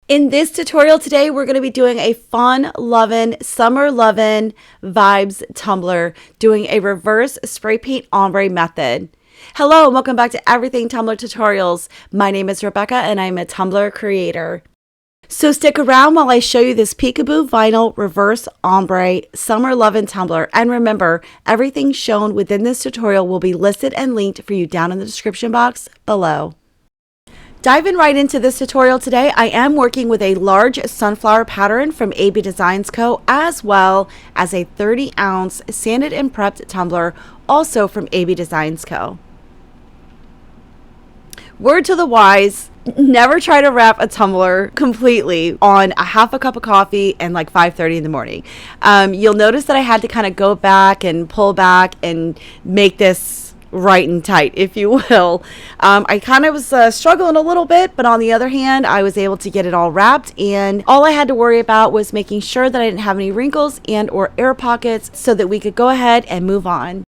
In this tutorial today, we're going to be doing a fun Lovin, summer Lovin vibes tumbler, doing a reverse spray paint ombre method. Hello and welcome back to Everything Tumbler Tutorials. My name is Rebecca and I'm a Tumbler creator. So stick around while I show you this peekaboo vinyl reverse ombre summer Lovin tumbler. And remember, everything shown within this tutorial will be listed and linked for you down in the description box below. Diving right into this tutorial today, I am working with a large sunflower pattern from AB Designs Co. as well as a 30-ounce sanded and prepped tumbler also from AB Designs Co. Word to the wise, never try to wrap a tumbler completely on a half a cup of coffee and like 5:30 in the morning. You'll notice that I had to kind of go back and pull back and make this right and tight, if you will. I kind of was struggling a little bit, but on the other hand, I was able to get it all wrapped, and all I had to worry about was making sure that I didn't have any wrinkles and or air pockets so that we could go ahead and move on.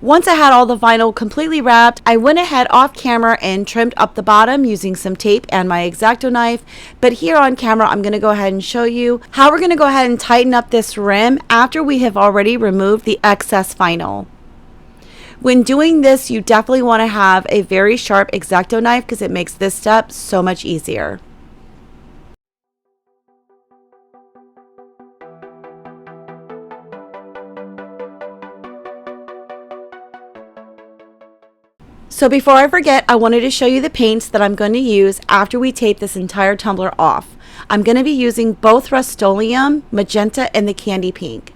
Once I had all the vinyl completely wrapped, I went ahead off camera and trimmed up the bottom using some tape and my X-Acto knife. But here on camera, I'm going to go ahead and show you how we're going to go ahead and tighten up this rim after we have already removed the excess vinyl. When doing this, you definitely want to have a very sharp X-Acto knife because it makes this step so much easier. So before I forget, I wanted to show you the paints that I'm going to use after we tape this entire tumbler off. I'm going to be using both Rustoluem, Magenta, and the Candy Pink.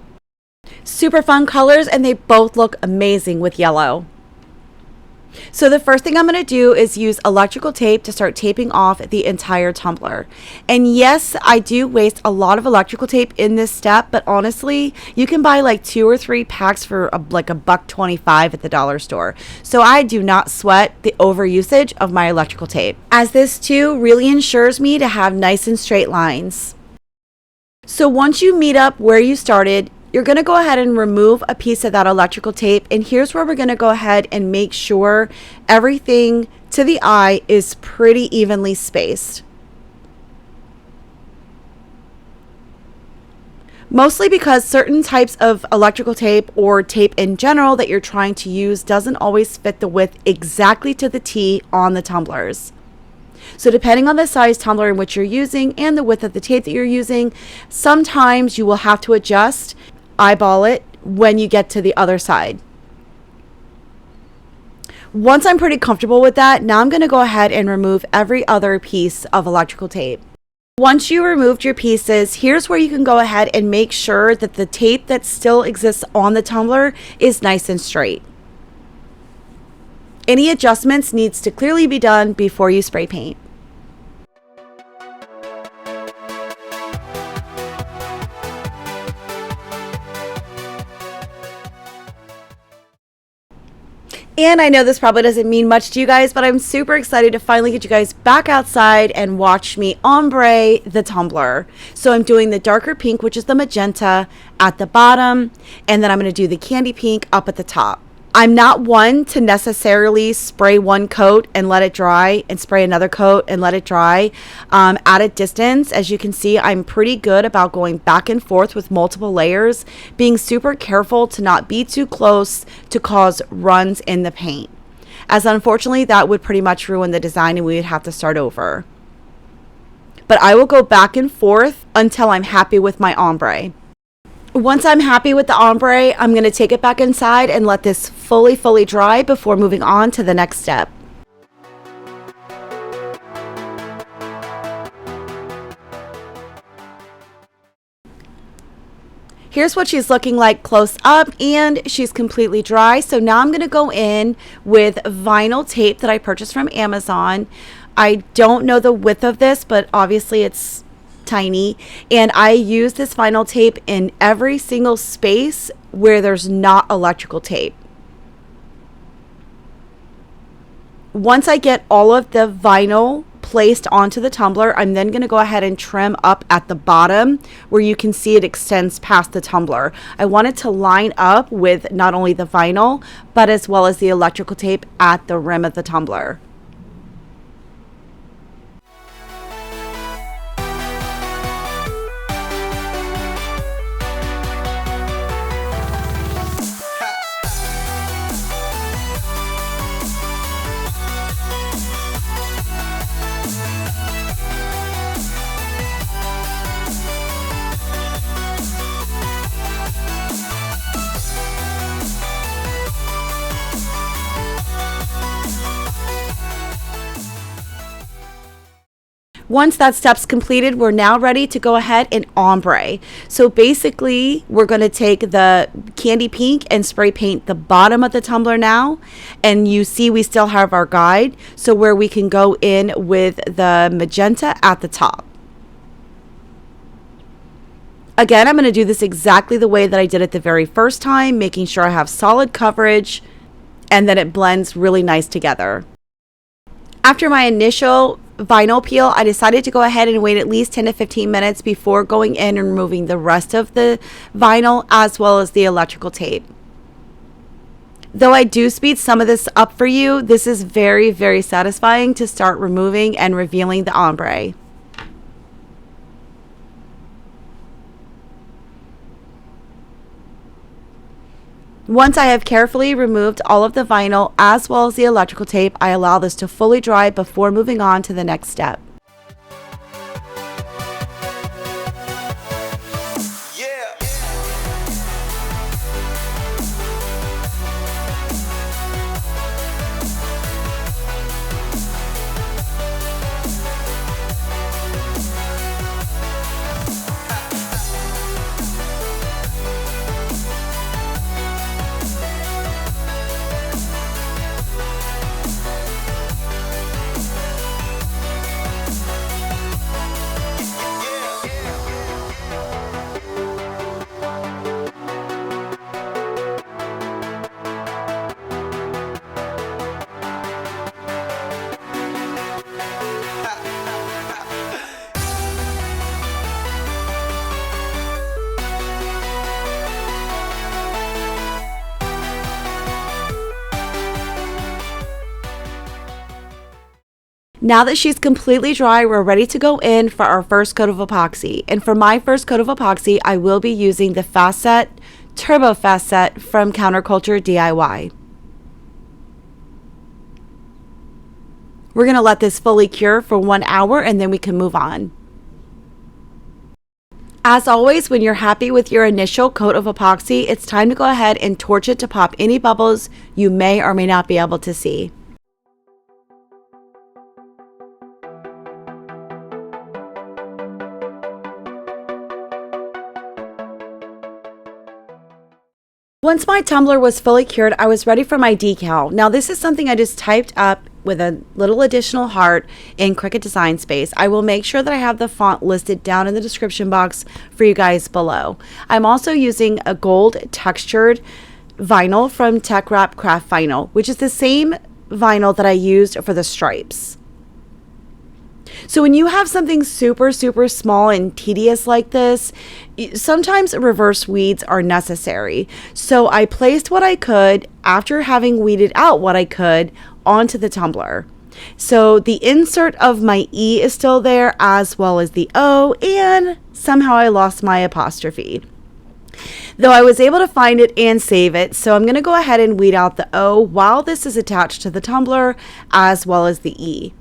Super fun colors, and they both look amazing with yellow. So the first thing I'm going to do is use electrical tape to start taping off the entire tumbler. And yes, I do waste a lot of electrical tape in this step, but honestly, you can buy like 2 or 3 packs for like $1.25 at the dollar store. So I do not sweat the overusage of my electrical tape, as this too really ensures me to have nice and straight lines. So once you meet up where you started, you're going to go ahead and remove a piece of that electrical tape, and here's where we're going to go ahead and make sure everything to the eye is pretty evenly spaced. Mostly because certain types of electrical tape or tape in general that you're trying to use doesn't always fit the width exactly to the T on the tumblers. So depending on the size tumbler in which you're using and the width of the tape that you're using, sometimes you will have to adjust, eyeball it when you get to the other side. Once I'm pretty comfortable with that, now I'm going to go ahead and remove every other piece of electrical tape. Once you removed your pieces, here's where you can go ahead and make sure that the tape that still exists on the tumbler is nice and straight. Any adjustments needs to clearly be done before you spray paint. And I know this probably doesn't mean much to you guys, but I'm super excited to finally get you guys back outside and watch me ombre the tumbler. So I'm doing the darker pink, which is the magenta, at the bottom, and then I'm going to do the candy pink up at the top. I'm not one to necessarily spray one coat and let it dry and spray another coat and let it dry at a distance. As you can see, I'm pretty good about going back and forth with multiple layers, being super careful to not be too close to cause runs in the paint, as unfortunately that would pretty much ruin the design and we would have to start over. But I will go back and forth until I'm happy with my ombre. Once I'm happy with the ombre, I'm going to take it back inside and let this fully dry before moving on to the next step. Here's what she's looking like close up, and she's completely dry. So now I'm going to go in with vinyl tape that I purchased from Amazon. I don't know the width of this, but obviously it's tiny, and I use this vinyl tape in every single space where there's not electrical tape. Once I get all of the vinyl placed onto the tumbler, I'm then going to go ahead and trim up at the bottom where you can see it extends past the tumbler. I want it to line up with not only the vinyl but as well as the electrical tape at the rim of the tumbler. Once that step's completed, we're now ready to go ahead and ombre. So basically, we're going to take the candy pink and spray paint the bottom of the tumbler now. And you see we still have our guide, so where we can go in with the magenta at the top. Again, I'm going to do this exactly the way that I did it the very first time, making sure I have solid coverage and that it blends really nice together. After my initial vinyl peel, I decided to go ahead and wait at least 10 to 15 minutes before going in and removing the rest of the vinyl as well as the electrical tape. Though I do speed some of this up for you, this is very, very satisfying to start removing and revealing the ombre. Once I have carefully removed all of the vinyl as well as the electrical tape, I allow this to fully dry before moving on to the next step. Now that she's completely dry, we're ready to go in for our first coat of epoxy. And for my first coat of epoxy, I will be using the Fast Set Turbo Fast Set from Counterculture DIY. We're going to let this fully cure for 1 hour and then we can move on. As always, when you're happy with your initial coat of epoxy, it's time to go ahead and torch it to pop any bubbles you may or may not be able to see. Once my tumbler was fully cured, I was ready for my decal. Now this is something I just typed up with a little additional heart in Cricut Design Space. I will make sure that I have the font listed down in the description box for you guys below. I'm also using a gold textured vinyl from Teckwrap Craft Vinyl, which is the same vinyl that I used for the stripes. So when you have something super small and tedious like this, sometimes reverse weeds are necessary. So I placed what I could after having weeded out what I could onto the tumbler. So the insert of my E is still there as well as the O, and somehow I lost my apostrophe. Though I was able to find it and save it, so I'm going to go ahead and weed out the O while this is attached to the tumbler as well as the E.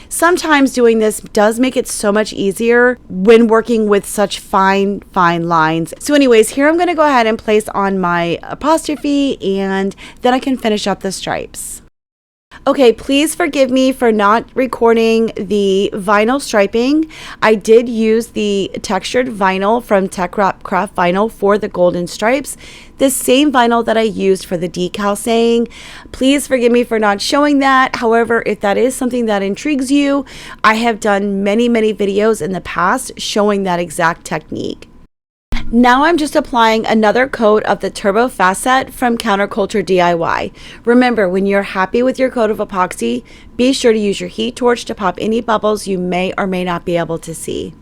Sometimes doing this does make it so much easier when working with such fine lines. So anyways, here I'm going to go ahead and place on my apostrophe and then I can finish up the stripes. Okay, please forgive me for not recording the vinyl striping. I did use the textured vinyl from Teckwrap Craft Vinyl for the golden stripes, the same vinyl that I used for the decal saying. Please forgive me for not showing that. However, if that is something that intrigues you, I have done many videos in the past showing that exact technique. Now I'm just applying another coat of the Turbo Fast Set from Counterculture DIY. Remember, when you're happy with your coat of epoxy, be sure to use your heat torch to pop any bubbles you may or may not be able to see.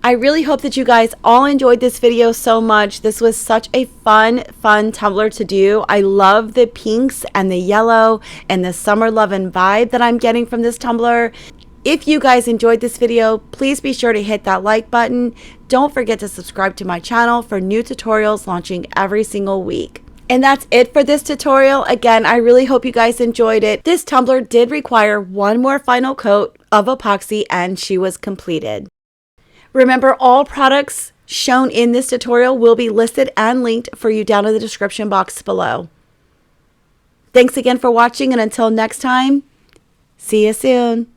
I really hope that you guys all enjoyed this video so much. This was such a fun tumbler to do. I love the pinks and the yellow and the summer lovin' vibe that I'm getting from this tumbler. If you guys enjoyed this video, please be sure to hit that like button. Don't forget to subscribe to my channel for new tutorials launching every single week. And that's it for this tutorial. Again, I really hope you guys enjoyed it. This tumbler did require one more final coat of epoxy and she was completed. Remember, all products shown in this tutorial will be listed and linked for you down in the description box below. Thanks again for watching, and until next time, see you soon.